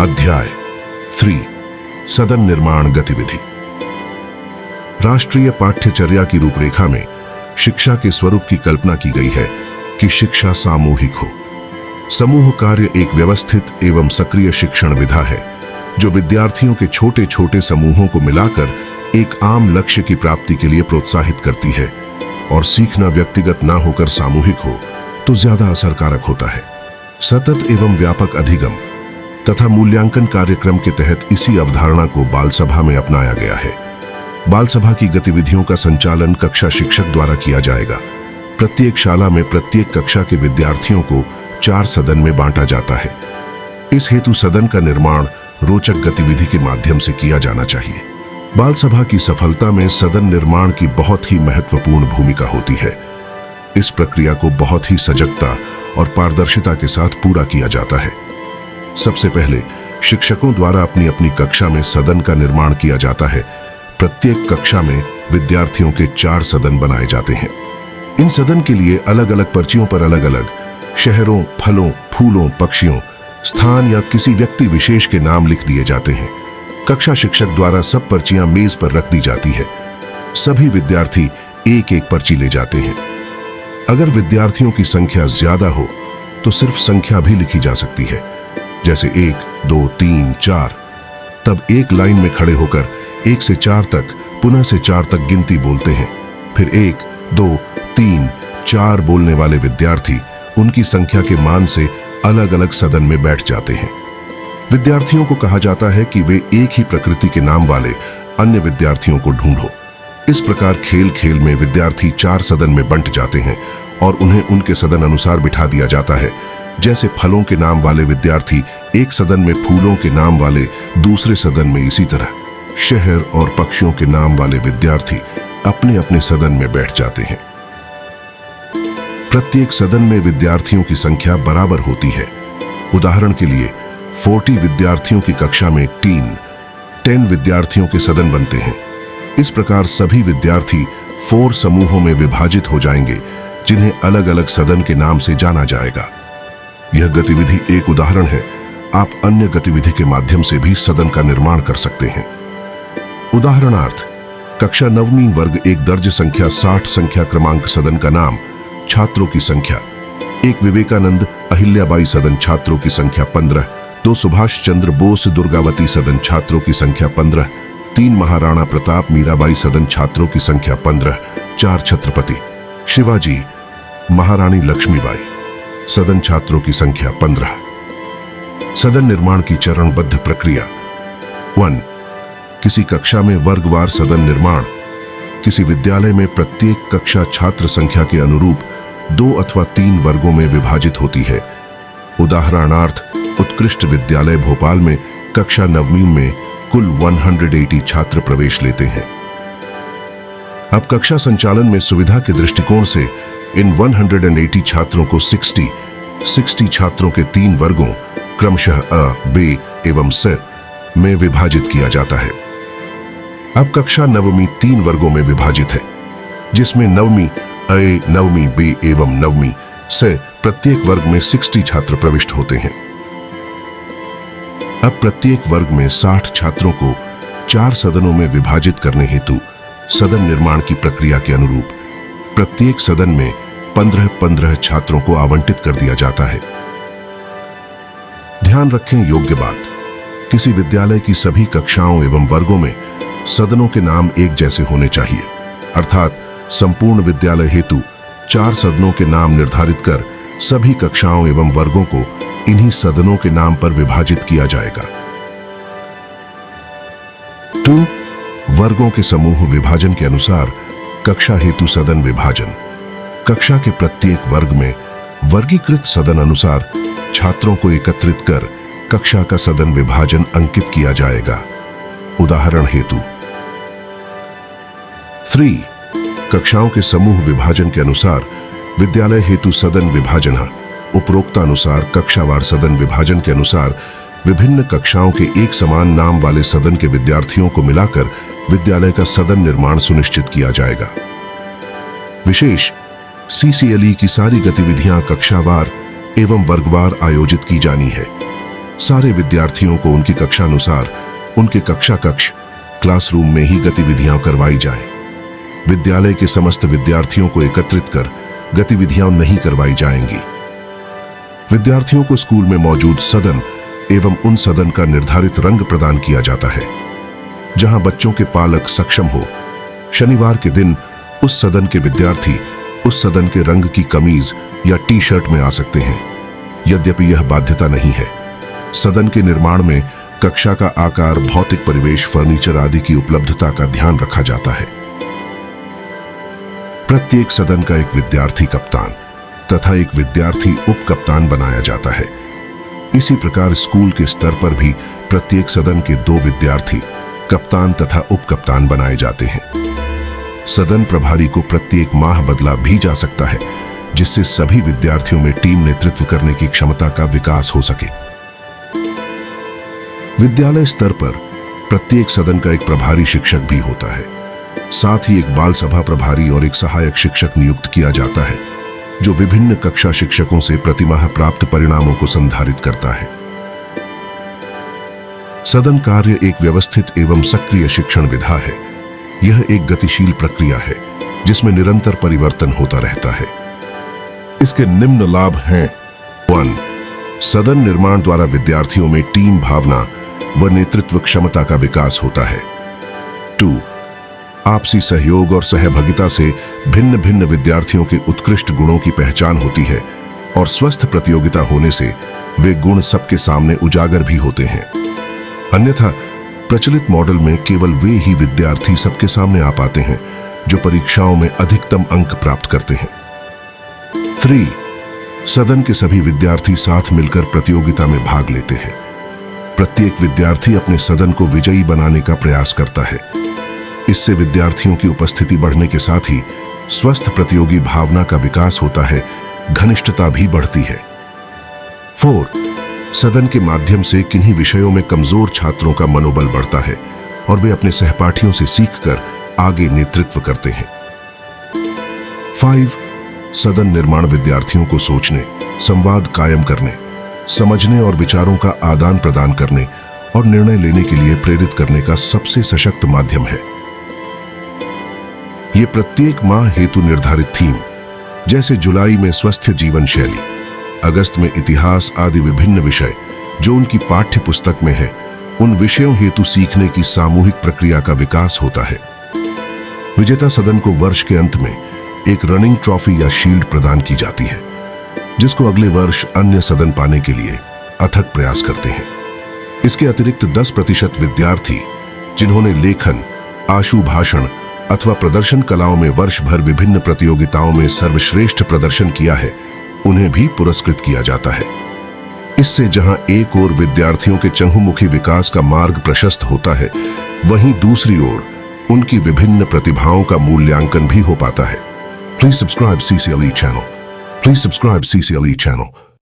अध्याय 3 सदन निर्माण गतिविधि। राष्ट्रीय पाठ्यचर्या की रूपरेखा में शिक्षा के स्वरूप की कल्पना की गई है कि शिक्षा सामूहिक हो। समूह कार्य एक व्यवस्थित एवं सक्रिय शिक्षण विधा है जो विद्यार्थियों के छोटे छोटे समूहों को मिलाकर एक आम लक्ष्य की प्राप्ति के लिए प्रोत्साहित करती है, और सीखना व्यक्तिगत ना होकर सामूहिक हो तो ज्यादा असरकारक होता है। सतत एवं व्यापक अधिगम तथा मूल्यांकन कार्यक्रम के तहत इसी अवधारणा को बाल सभा में अपनाया गया है। बाल सभा की गतिविधियों का संचालन कक्षा शिक्षक द्वारा किया जाएगा। प्रत्येक शाला में प्रत्येक कक्षा के विद्यार्थियों को 4 सदन में बांटा जाता है। इस हेतु सदन का निर्माण रोचक गतिविधि के माध्यम से किया जाना चाहिए। बाल सभा की सफलता में सदन निर्माण की बहुत ही महत्वपूर्ण भूमिका होती है। इस प्रक्रिया को बहुत ही सजगता और पारदर्शिता के साथ पूरा किया जाता है। सबसे पहले शिक्षकों द्वारा अपनी अपनी कक्षा में सदन का निर्माण किया जाता है। प्रत्येक कक्षा में विद्यार्थियों के 4 सदन बनाए जाते हैं। इन सदन के लिए अलग अलग पर्चियों पर अलग अलग शहरों, फलों, फूलों, पक्षियों, स्थान या किसी व्यक्ति विशेष के नाम लिख दिए जाते हैं। कक्षा शिक्षक द्वारा सब पर्चियां मेज पर रख दी जाती है। सभी विद्यार्थी एक एक पर्ची ले जाते हैं। अगर विद्यार्थियों की संख्या ज्यादा हो तो सिर्फ संख्या भी लिखी जा सकती है, जैसे 1, 2, 3, 4। तब एक लाइन में खड़े होकर 1 से 4 तक, पुनः से 4 तक गिनती बोलते हैं। फिर 1, 2, 3, 4 बोलने वाले विद्यार्थी उनकी संख्या के मान से अलग अलग सदन में बैठ जाते हैं। विद्यार्थियों को कहा जाता है कि वे एक ही प्रकृति के नाम वाले अन्य विद्यार्थियों को ढूंढो। इस प्रकार खेल खेल में विद्यार्थी 4 सदन में बंट जाते हैं और उन्हें उनके सदन अनुसार बिठा दिया जाता है। जैसे फलों के नाम वाले विद्यार्थी एक सदन में, फूलों के नाम वाले दूसरे सदन में, इसी तरह शहर और पक्षियों के नाम वाले विद्यार्थी अपने अपने सदन में बैठ जाते हैं। प्रत्येक सदन में विद्यार्थियों की संख्या बराबर होती है। उदाहरण के लिए 40 विद्यार्थियों की कक्षा में 10 विद्यार्थियों के सदन बनते हैं। इस प्रकार सभी विद्यार्थी 4 समूहों में विभाजित हो जाएंगे, जिन्हें अलग अलग सदन के नाम से जाना जाएगा। यह गतिविधि एक उदाहरण है। आप अन्य गतिविधि के माध्यम से भी सदन का निर्माण कर सकते हैं। उदाहरणार्थ, कक्षा 9वीं वर्ग एक दर्ज संख्या 60 संख्या क्रमांक सदन का नाम, छात्रों की संख्या 1 विवेकानंद अहिल्याबाई सदन छात्रों की संख्या 15, 2 सुभाष चंद्र बोस दुर्गावती सदन छात्रों की संख्या 15, 3 महाराणा प्रताप मीराबाई सदन छात्रों की संख्या 15, 4 छत्रपति शिवाजी महारानी लक्ष्मीबाई सदन छात्रों की संख्या 15। सदन निर्माण की चरणबद्ध प्रक्रिया। 1. किसी कक्षा में वर्गवार सदन निर्माण। किसी विद्यालय में प्रत्येक कक्षा छात्र संख्या के अनुरूप 2 अथवा 3 वर्गों में विभाजित होती है। उदाहरणार्थ, उत्कृष्ट विद्यालय भोपाल में कक्षा 9वीं में कुल 180 छात्र प्रवेश लेते हैं। अब कक्षा संचालन में सुविधा के दृष्टिकोण से इन 180 छात्रों को 60 छात्रों के 3 वर्गों क्रमशः अ, बे एवं स में विभाजित किया जाता है। अब कक्षा 9वीं 3 वर्गों में विभाजित है, जिसमें 9वीं अ, 9वीं बे एवं 9वीं स प्रत्येक वर्ग में 60 छात्र प्रविष्ट होते हैं। अब प्रत्येक वर्ग में 60 छात्रों को 4 सदनों में विभाजित करने हेतु सदन निर्माण की प्रक्रिया के अनुरूप प्रत्येक सदन में 15-15 छात्रों को आवंटित कर दिया जाता है। ध्यान रखें योग्य बात, किसी विद्यालय की सभी कक्षाओं एवं वर्गों में सदनों के नाम एक जैसे होने चाहिए। अर्थात संपूर्ण विद्यालय हेतु 4 सदनों के नाम निर्धारित कर सभी कक्षाओं एवं वर्गों को इन्हीं सदनों के नाम पर विभाजित किया जाएगा। 2. वर्गों के समूह विभाजन के अनुसार कक्षा हेतु सदन विभाजन। कक्षा के प्रत्येक वर्ग में वर्गीकृत सदन अनुसार छात्रों को एकत्रित कर कक्षा का सदन विभाजन अंकित किया जाएगा। उदाहरण हेतु 3. कक्षाओं के समूह विभाजन के अनुसार विद्यालय हेतु सदन विभाजन। उपरोक्तानुसार कक्षावार सदन विभाजन के अनुसार विभिन्न कक्षाओं के एक समान नाम वाले सदन के विद्यार्थियों को मिलाकर विद्यालय का सदन निर्माण सुनिश्चित किया जाएगा। विशेष CCLE की सारी गतिविधियां कक्षावार एवं वर्गवार आयोजित की जानी है। सारे विद्यार्थियों को उनकी कक्षा अनुसार उनके कक्षा कक्ष क्लासरूम में ही गतिविधियां करवाई जाएं। विद्यालय के समस्त विद्यार्थियों को एकत्रित कर गतिविधियां नहीं करवाई जाएंगी। विद्यार्थियों को स्कूल में मौजूद सदन एवं उन सदन का निर्धारित रंग प्रदान किया जाता है जहां बच्चों के पालक सक्षम हो। शनिवार के दिन उस सदन के विद्यार्थी उस सदन के रंग की कमीज या टी शर्ट में आ सकते हैं, यद्यपि यह बाध्यता नहीं है। सदन के निर्माण में कक्षा का आकार, भौतिक परिवेश, फर्नीचर आदि की उपलब्धता का ध्यान रखा जाता है। प्रत्येक सदन का एक विद्यार्थी कप्तान तथा एक विद्यार्थी उप कप्तान बनाया जाता है। इसी प्रकार स्कूल के स्तर पर भी प्रत्येक सदन के 2 विद्यार्थी कप्तान तथा उप कप्तान बनाए जाते हैं। सदन प्रभारी को प्रत्येक माह बदला भी जा सकता है, जिससे सभी विद्यार्थियों में टीम नेतृत्व करने की क्षमता का विकास हो सके। विद्यालय स्तर पर प्रत्येक सदन का एक प्रभारी शिक्षक भी होता है। साथ ही एक बाल सभा प्रभारी और एक सहायक शिक्षक नियुक्त किया जाता है, जो विभिन्न कक्षा शिक्षकों से प्रतिमाह प्राप्त परिणामों को संधारित करता है। सदन कार्य एक व्यवस्थित एवं सक्रिय शिक्षण विधा है। यह एक गतिशील प्रक्रिया है जिसमें निरंतर परिवर्तन होता रहता है। इसके निम्न लाभ हैं। 1. सदन निर्माण द्वारा विद्यार्थियों में टीम भावना व नेतृत्व क्षमता का विकास होता है। 2. आपसी सहयोग और सहभागिता से भिन्न भिन्न विद्यार्थियों के उत्कृष्ट गुणों की पहचान होती है और स्वस्थ प्रतियोगिता होने से वे गुण सबके सामने उजागर भी होते हैं। अन्यथा प्रचलित मॉडल में केवल वे ही विद्यार्थी सबके सामने आ पाते हैं जो परीक्षाओं में अधिकतम अंक प्राप्त करते हैं। 3. सदन के सभी विद्यार्थी साथ मिलकर प्रतियोगिता में भाग लेते हैं। प्रत्येक विद्यार्थी अपने सदन को विजयी बनाने का प्रयास करता है। इससे विद्यार्थियों की उपस्थिति बढ़ने के साथ ही स्वस्थ प्रतियोगी भावना का विकास होता है, घनिष्ठता भी बढ़ती है। 4. सदन के माध्यम से किन्हीं विषयों में कमजोर छात्रों का मनोबल बढ़ता है और वे अपने सहपाठियों से सीखकर आगे नेतृत्व करते हैं। 5. सदन निर्माण विद्यार्थियों को सोचने, संवाद कायम करने, समझने और विचारों का आदान प्रदान करने और निर्णय लेने के लिए प्रेरित करने का सबसे सशक्त माध्यम है। ये प्रत्येक माह हेतु निर्धारित थीम, जैसे जुलाई में स्वस्थ जीवन शैली, अगस्त में इतिहास आदि विभिन्न विषय जो उनकी पाठ्य पुस्तक में है, उन विषयों हेतु सीखने की सामूहिक प्रक्रिया का विकास होता है। विजेता सदन को वर्ष के अंत में एक रनिंग ट्रॉफी या शील्ड प्रदान की जाती है, जिसको अगले वर्ष अन्य सदन पाने के लिए अथक प्रयास करते हैं। इसके अतिरिक्त 10% विद्यार्थी जिन्होंने लेखन, आशु भाषण अथवा प्रदर्शन कलाओं में वर्ष भर विभिन्न प्रतियोगिताओं में सर्वश्रेष्ठ प्रदर्शन किया है, उन्हें भी पुरस्कृत किया जाता है। इससे जहां एक ओर विद्यार्थियों के चहुमुखी विकास का मार्ग प्रशस्त होता है, वहीं दूसरी ओर उनकी विभिन्न प्रतिभाओं का मूल्यांकन भी हो पाता है। Please subscribe CCLE channel. Please subscribe CCLE channel.